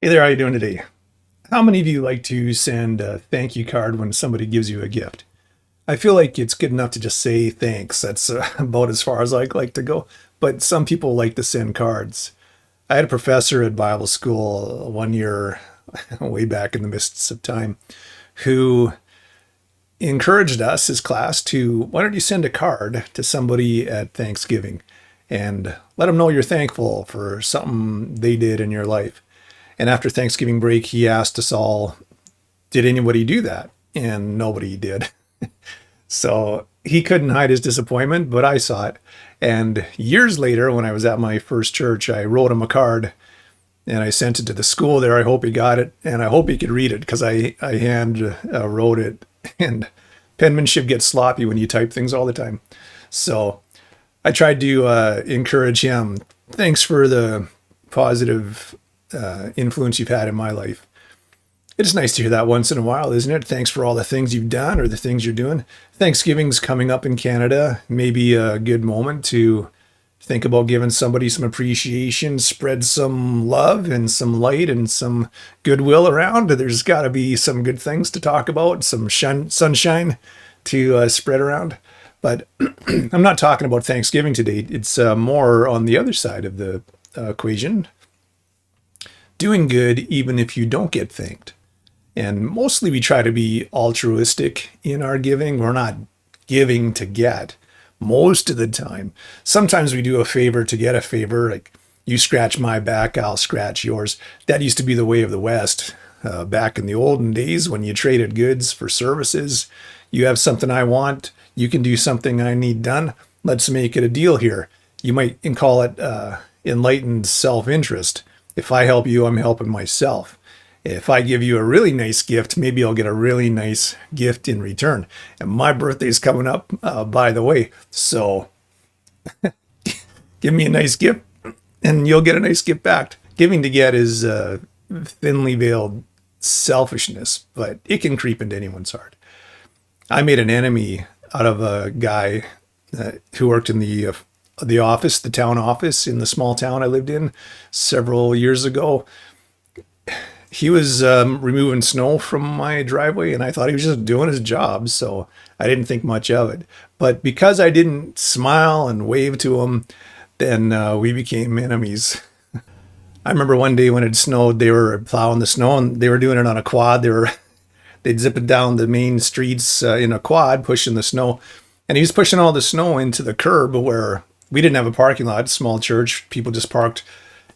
Hey there, how you doing today? How many of you like to send a thank you card when somebody gives you a gift? I feel like it's good enough to just say thanks. That's about as far as I like to go. But some people like to send cards. I had a professor at Bible school one year, way back in the mists of time, who encouraged us, his class, to why don't you send a card to somebody at Thanksgiving and let them know you're thankful for something they did in your life. And after Thanksgiving break, he asked us all, did anybody do that? And nobody did. So he couldn't hide his disappointment, but I saw it. And years later, when I was at my first church, I wrote him a card and I sent it to the school there. I hope he got it and I hope he could read it because I hand wrote it. And penmanship gets sloppy when you type things all the time. So I tried to encourage him. Thanks for the positive influence you've had in my life. It's nice to hear that once in a while, isn't it? Thanks for all the things you've done or the things you're doing. Thanksgiving's coming up in Canada. Maybe a good moment to think about giving somebody some appreciation, spread some love and some light and some goodwill around. There's got to be some good things to talk about, some sunshine to spread around. But I'm not talking about Thanksgiving today. It's more on the other side of the equation. Doing good even if you don't get thanked. And mostly we try to be altruistic in our giving. We're not giving to get most of the time. Sometimes we do a favor to get a favor, like you scratch my back, I'll scratch yours. That used to be the way of the West. Back in the olden days when you traded goods for services, you have something I want, you can do something I need done. Let's make it a deal here. You might call it enlightened self-interest. If I help you, I'm helping myself. If I give you a really nice gift, maybe I'll get a really nice gift in return. And my birthday's coming up, by the way. So give me a nice gift and you'll get a nice gift back. Giving to get is thinly veiled selfishness, but it can creep into anyone's heart. I made an enemy out of a guy who worked in the office, the town office in the small town I lived in several years ago. He was removing snow from my driveway and I thought he was just doing his job. So I didn't think much of it. But because I didn't smile and wave to him, then we became enemies. I remember one day when it snowed, they were plowing the snow and they were doing it on a quad. They'd zip it down the main streets in a quad, pushing the snow. And he was pushing all the snow into the curb where we didn't have a parking lot, small church. People just parked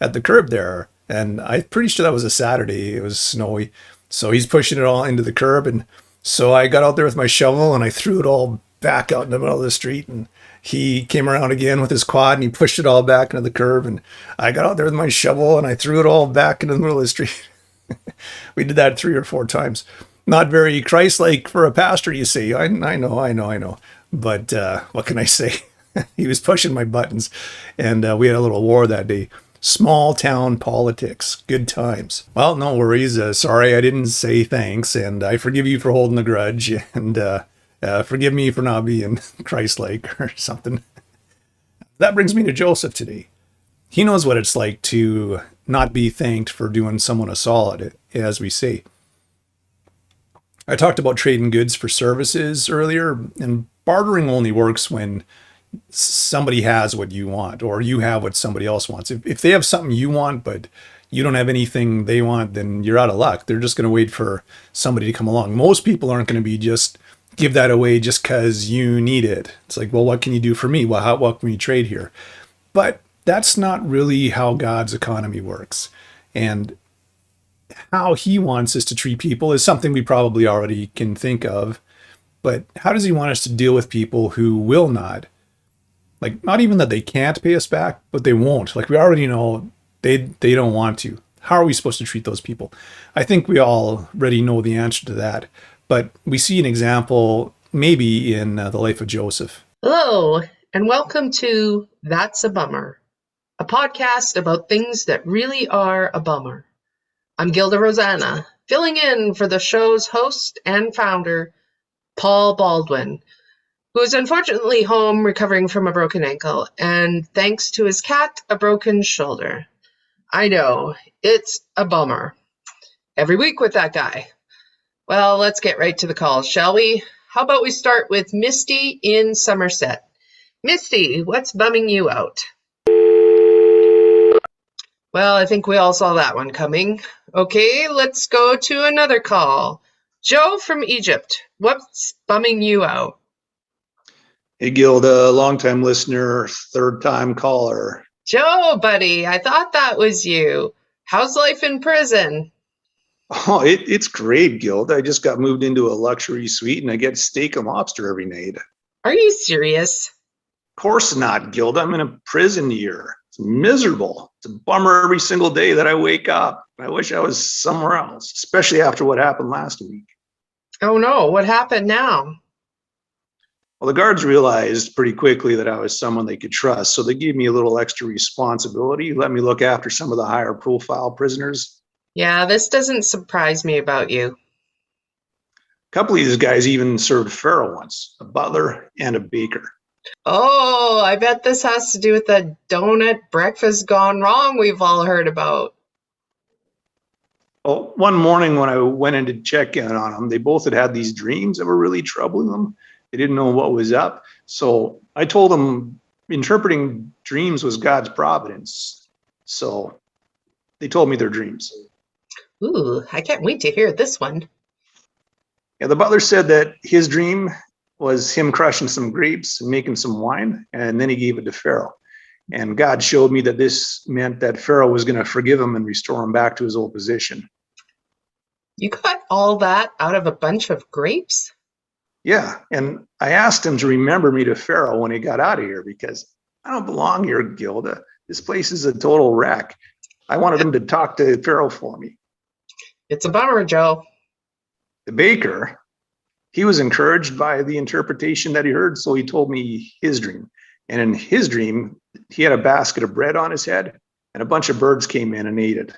at the curb there. And I'm pretty sure that was a Saturday. It was snowy. So he's pushing it all into the curb. And so I got out there with my shovel and I threw it all back out in the middle of the street. And he came around again with his quad and he pushed it all back into the curb. And I got out there with my shovel and I threw it all back into the middle of the street. We did that 3 or 4 times. Not very Christ-like for a pastor, you say. I know. But what can I say? He was pushing my buttons. And we had a little war that day. Small town politics. Good times. Well, no worries. Sorry I didn't say thanks. And I forgive you for holding a grudge. And forgive me for not being Christ-like or something. That brings me to Joseph today. He knows what it's like to not be thanked for doing someone a solid, as we say. I talked about trading goods for services earlier, and bartering only works when somebody has what you want or you have what somebody else wants. If they have something you want, but you don't have anything they want, then you're out of luck. They're just going to wait for somebody to come along. Most people aren't going to be just give that away just because you need it. It's like, well, what can you do for me? Well, what can we trade here? But that's not really how God's economy works. And how he wants us to treat people is something we probably already can think of. But how does he want us to deal with people who will not? Like, not even that they can't pay us back, but they won't. Like, we already know they don't want to. How are we supposed to treat those people? I think we already know the answer to that. But we see an example maybe in the life of Joseph. Hello, and welcome to That's a Bummer, a podcast about things that really are a bummer. I'm Gilda Rosanna, filling in for the show's host and founder, Paul Baldwin, who is unfortunately home recovering from a broken ankle and, thanks to his cat, a broken shoulder. I know, it's a bummer. Every week with that guy. Well, let's get right to the calls, shall we? How about we start with Misty in Somerset? Misty, what's bumming you out? Well, I think we all saw that one coming. Okay, let's go to another call. Joe from Egypt, what's bumming you out? Hey, Gilda, longtime listener, third-time caller. Joe, buddy, I thought that was you. How's life in prison? Oh, it's great, Gilda. I just got moved into a luxury suite and I get steak and lobster every night. Are you serious? Of course not, Gilda. I'm in a prison year. It's miserable. It's a bummer every single day that I wake up. I wish I was somewhere else, especially after what happened last week. Oh no, what happened now? Well, the guards realized pretty quickly that I was someone they could trust, so they gave me a little extra responsibility, let me look after some of the higher profile prisoners. Yeah, this doesn't surprise me about you. A couple of these guys even served Pharaoh once, a butler and a baker. Oh, I bet this has to do with the donut breakfast gone wrong we've all heard about. Well, one morning when I went in to check in on them, they both had these dreams that were really troubling them. They didn't know what was up. So I told them interpreting dreams was God's providence. So they told me their dreams. Ooh, I can't wait to hear this one. Yeah, the butler said that his dream was him crushing some grapes and making some wine, and then he gave it to Pharaoh. And God showed me that this meant that Pharaoh was going to forgive him and restore him back to his old position. You got all that out of a bunch of grapes? Yeah, and I asked him to remember me to Pharaoh when he got out of here because I don't belong here, Gilda. This place is a total wreck. I wanted him to talk to Pharaoh for me. It's a bummer, Joe. The baker, he was encouraged by the interpretation that he heard, so he told me his dream. And in his dream, he had a basket of bread on his head, and a bunch of birds came in and ate it.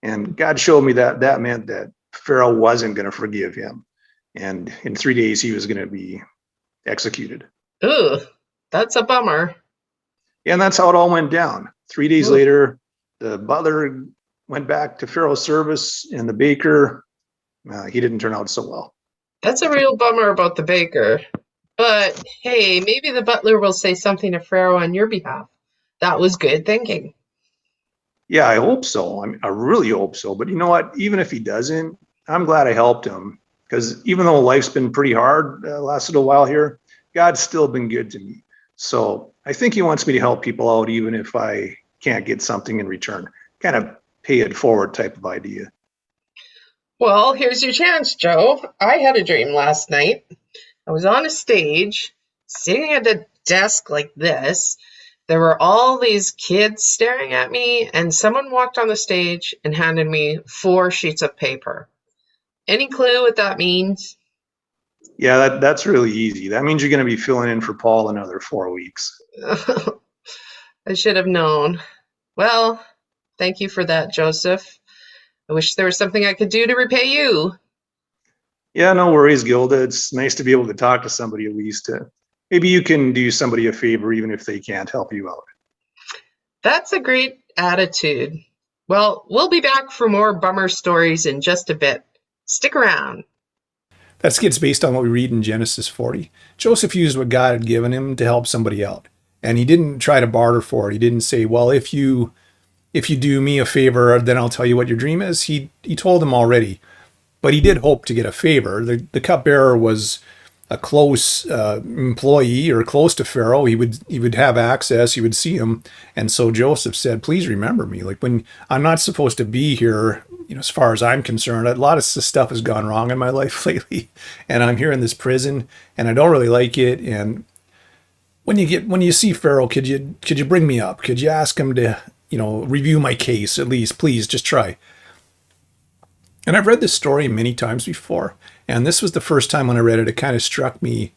And God showed me that that meant that Pharaoh wasn't going to forgive him. And in 3 days, he was going to be executed. Ooh, that's a bummer. And that's how it all went down. 3 days Ooh. later, the butler went back to Pharaoh's service, and the baker, he didn't turn out so well. That's a real bummer about the baker. But hey, maybe the butler will say something to Pharaoh on your behalf. That was good thinking. Yeah, I hope so. I really hope so. But you know what? Even if he doesn't, I'm glad I helped him. Because even though life's been pretty hard last little while here, God's still been good to me. So I think he wants me to help people out even if I can't get something in return. Kind of pay it forward type of idea. Well, here's your chance, Joe. I had a dream last night. I was on a stage, sitting at a desk like this. There were all these kids staring at me, and someone walked on the stage and handed me 4 sheets of paper. Any clue what that means? Yeah, that's really easy. That means you're going to be filling in for Paul another 4 weeks. I should have known. Well, thank you for that, Joseph. I wish there was something I could do to repay you. Yeah, no worries, Gilda. It's nice to be able to talk to somebody at least. Maybe you can do somebody a favor even if they can't help you out. That's a great attitude. Well, we'll be back for more bummer stories in just a bit. Stick around. That skit's based on what we read in Genesis 40. Joseph used what God had given him to help somebody out. And he didn't try to barter for it. He didn't say, well, if you do me a favor, then I'll tell you what your dream is. He told him already. But he did hope to get a favor. The cupbearer was a close employee or close to Pharaoh. He would have access. He would see him. And so Joseph said, please remember me. Like, when I'm not supposed to be here, as far as I'm concerned, a lot of stuff has gone wrong in my life lately. And I'm here in this prison and I don't really like it. And when you see Pharaoh, could you bring me up? Could you ask him to, review my case at least? Please, just try. And I've read this story many times before, and this was the first time when I read it, it kind of struck me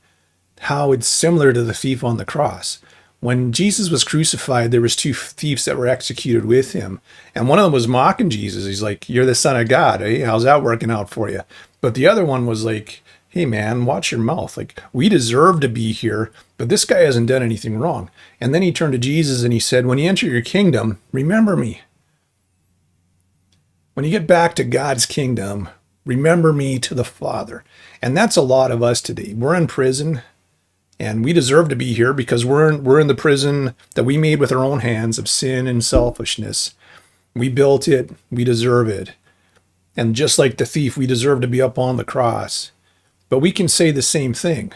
how it's similar to the thief on the cross. When Jesus was crucified, there was 2 thieves that were executed with him, and one of them was mocking Jesus. He's like, you're the Son of God, eh? How's that working out for you? But the other one was like, hey man, watch your mouth. Like, we deserve to be here, but this guy hasn't done anything wrong. And then he turned to Jesus and he said, when you enter your kingdom, remember me. When you get back to God's kingdom, remember me to the Father. And that's a lot of us today. We're in prison, and we deserve to be here because we're in the prison that we made with our own hands of sin and selfishness. We built it. We deserve it. And just like the thief, we deserve to be up on the cross. But we can say the same thing.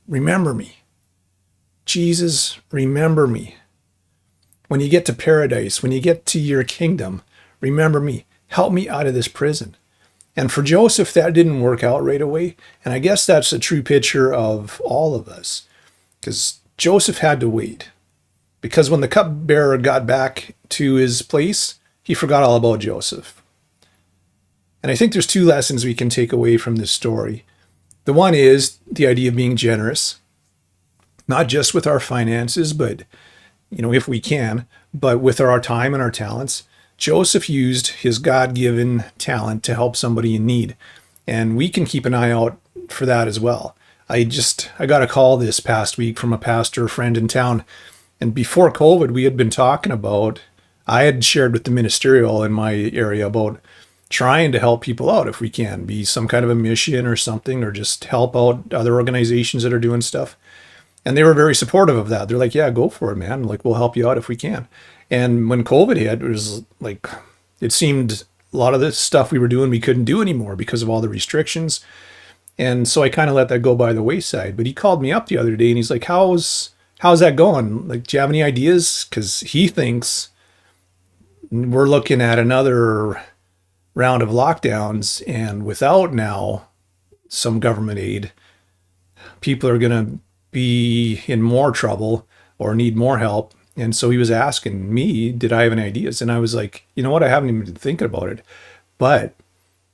Remember me. Jesus, remember me. When you get to paradise, when you get to your kingdom, remember me. Help me out of this prison. And for Joseph, that didn't work out right away. And I guess that's a true picture of all of us. Because Joseph had to wait. Because when the cupbearer got back to his place, he forgot all about Joseph. And I think there's two lessons we can take away from this story. The one is the idea of being generous. Not just with our finances, but, if we can, but with our time and our talents. Joseph used his God-given talent to help somebody in need. And we can keep an eye out for that as well. I got a call this past week from a pastor friend in town. And before COVID, we had been talking about, I had shared with the ministerial in my area about trying to help people out if we can, be some kind of a mission or something, or just help out other organizations that are doing stuff. And they were very supportive of that. They're like, yeah, go for it, man. Like, we'll help you out if we can. And when COVID hit, it was like, it seemed a lot of the stuff we were doing, we couldn't do anymore because of all the restrictions. And so I kind of let that go by the wayside. But he called me up the other day and he's like, how's that going? Like, do you have any ideas? Because he thinks we're looking at another round of lockdowns, and without now some government aid, people are going to be in more trouble or need more help. And so he was asking me, did I have any ideas? And I was like, you know what? I haven't even been thinking about it, but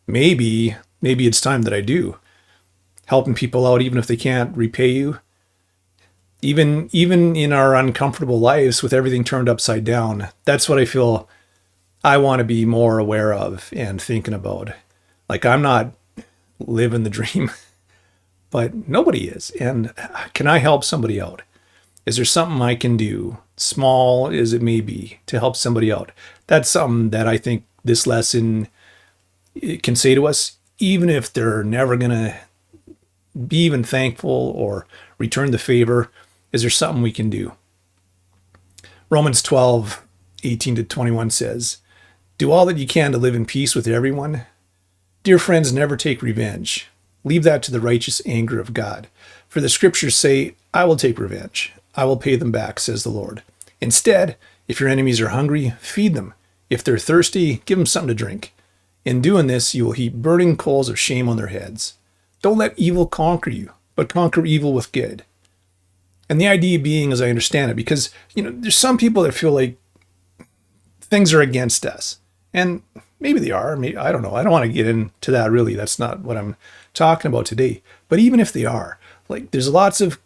maybe it's time that I do. Helping people out, even if they can't repay you. Even in our uncomfortable lives with everything turned upside down, that's what I feel I want to be more aware of and thinking about. Like, I'm not living the dream, but nobody is. And can I help somebody out? Is there something I can do, small as it may be, to help somebody out? That's something that I think this lesson can say to us, even if they're never going to be even thankful or return the favor. Is there something we can do? Romans 12:18-21 says, do all that you can to live in peace with everyone. Dear friends, never take revenge. Leave that to the righteous anger of God. For the scriptures say, I will take revenge. I will pay them back, says the Lord. Instead, if your enemies are hungry, feed them. If they're thirsty, give them something to drink. In doing this, you will heap burning coals of shame on their heads. Don't let evil conquer you, but conquer evil with good. And the idea being, as I understand it, because, there's some people that feel like things are against us. And maybe they are. Maybe, I don't know. I don't want to get into that, really. That's not what I'm talking about today. But even if they are, like, there's lots of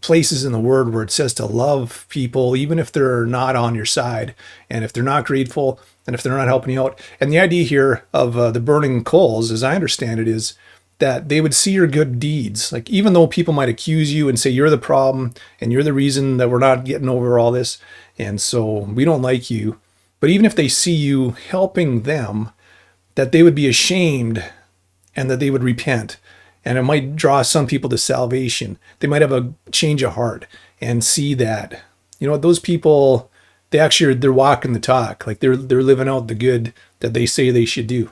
places in the Word where it says to love people, even if they're not on your side, and if they're not grateful, and if they're not helping you out. And the idea here of the burning coals, as I understand it, is that they would see your good deeds. Like, even though people might accuse you and say you're the problem and you're the reason that we're not getting over all this, and so we don't like you. But even if they see you helping them, that they would be ashamed and that they would repent. And it might draw some people to salvation. They might have a change of heart and see that, those people, they're walking the talk. Like, they're living out the good that they say they should do.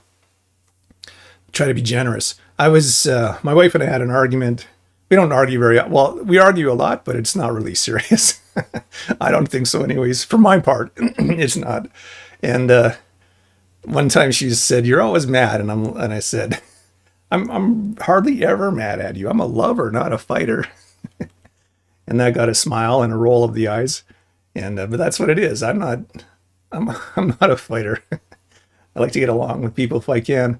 Try to be generous. My wife and I had an argument. We don't argue well. We argue a lot, but it's not really serious. I don't think so anyways. For my part, it's not. And one time she said, you're always mad. And I said, I'm hardly ever mad at you. I'm a lover, not a fighter. And that got a smile and a roll of the eyes. And but that's what it is. I'm not a fighter. I like to get along with people if I can.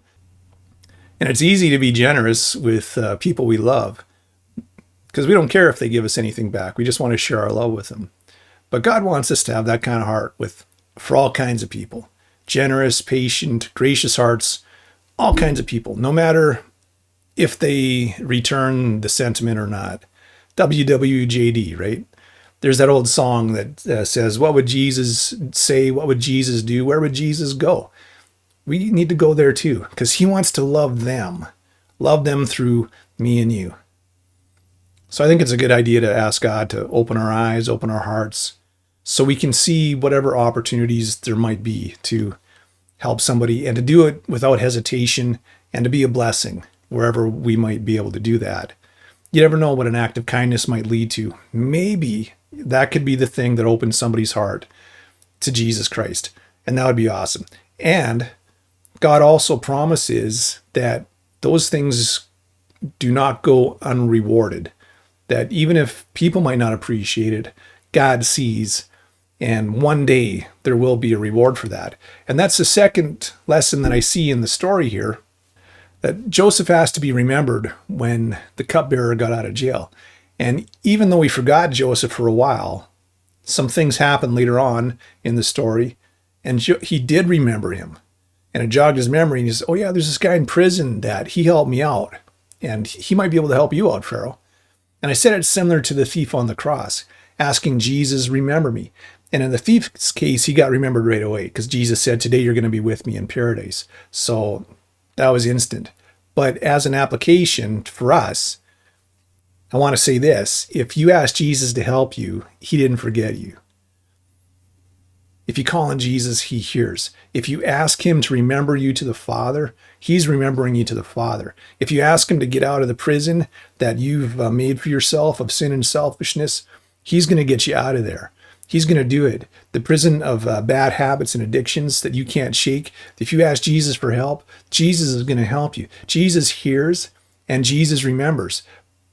And it's easy to be generous with people we love, because we don't care if they give us anything back. We just want to share our love with them. But God wants us to have that kind of heart for all kinds of people. Generous, patient, gracious hearts, all kinds of people, no matter if they return the sentiment or not. WWJD, right? There's that old song that says, what would Jesus say? What would Jesus do? Where would Jesus go? we need to go there too, because he wants to love them through me and you. So I think it's a good idea to ask God to open our eyes, open our hearts, so we can see whatever opportunities there might be to help somebody, and to do it without hesitation, and to be a blessing wherever we might be able to do that. You never know what an act of kindness might lead to. Maybe that could be the thing that opens somebody's heart to Jesus Christ, and that would be awesome. And God also promises that those things do not go unrewarded, that even if people might not appreciate it, God sees, and one day there will be a reward for that. And that's the second lesson that I see in the story here, that Joseph has to be remembered when the cupbearer got out of jail. And even though he forgot Joseph for a while, some things happened later on in the story, and he did remember him. And it jogged his memory, and he says, oh yeah, there's this guy in prison that he helped me out, and he might be able to help you out, Pharaoh. And I said it's similar to the thief on the cross, asking Jesus, remember me. And in the thief's case, he got remembered right away, because Jesus said, today you're going to be with me in paradise. So that was instant. But as an application for us, I want to say this. If you ask Jesus to help you, he didn't forget you. If you call on Jesus, he hears. If you ask him to remember you to the Father, he's remembering you to the Father. If you ask him to get out of the prison that you've made for yourself of sin and selfishness, he's going to get you out of there. He's going to do it. The prison of bad habits and addictions that you can't shake. If you ask Jesus for help, Jesus is going to help you. Jesus hears and Jesus remembers.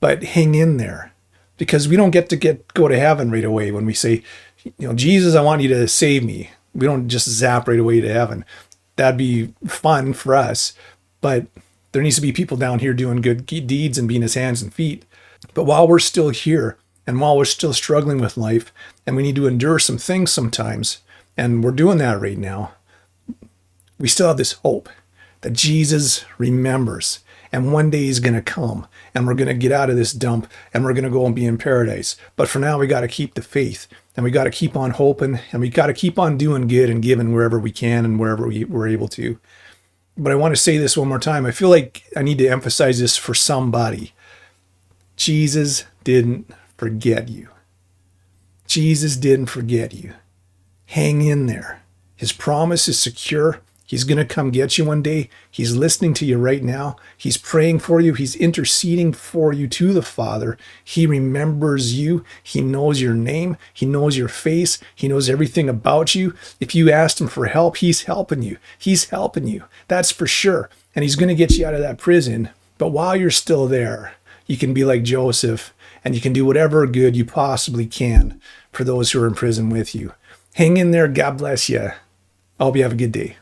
But hang in there, because we don't get to go to heaven right away when we say, Jesus, I want you to save me. We don't just zap right away to heaven. That'd be fun for us. But there needs to be people down here doing good deeds and being his hands and feet. But while we're still here, and while we're still struggling with life, and we need to endure some things sometimes, and we're doing that right now, we still have this hope that Jesus remembers. And one day he's going to come, and we're going to get out of this dump, and we're going to go and be in paradise. But for now, we got to keep the faith, and we got to keep on hoping, and we got to keep on doing good and giving wherever we can and wherever we're able to. But I want to say this one more time. I feel like I need to emphasize this for somebody. Jesus didn't forget you. Jesus didn't forget you. Hang in there. His promise is secure. He's going to come get you one day. He's listening to you right now. He's praying for you. He's interceding for you to the Father. He remembers you. He knows your name. He knows your face. He knows everything about you. If you asked him for help, he's helping you. He's helping you. That's for sure. And he's going to get you out of that prison. But while you're still there, you can be like Joseph, and you can do whatever good you possibly can for those who are in prison with you. Hang in there. God bless you. I hope you have a good day.